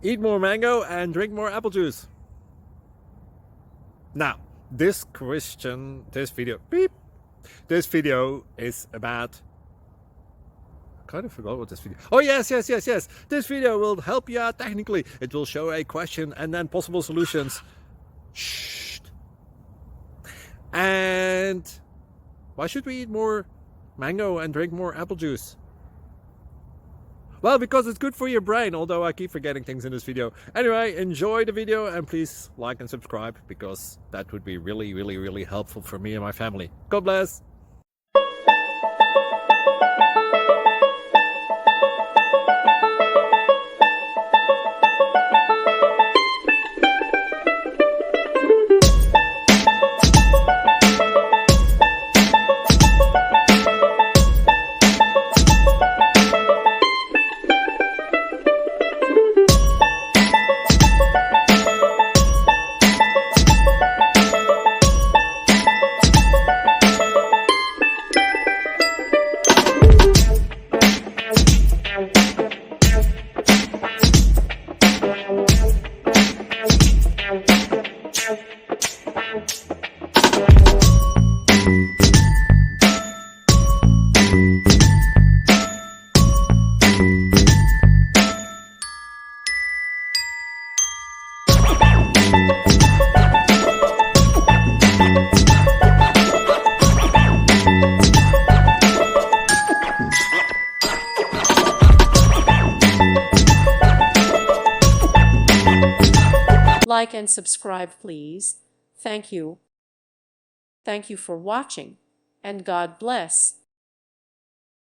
Eat more mango and drink more apple juice. Now, this video is about, I kind of forgot what this video. Oh, yes. This video will help you out technically. It will show a question and then possible solutions. Shh. And why should we eat more mango and drink more apple juice? Well, because it's good for your brain, although I keep forgetting things in this video. Anyway, enjoy the video and please like and subscribe, because that would be really helpful for me and my family. God bless! Like and subscribe, please. Thank you. Thank you for watching, and God bless.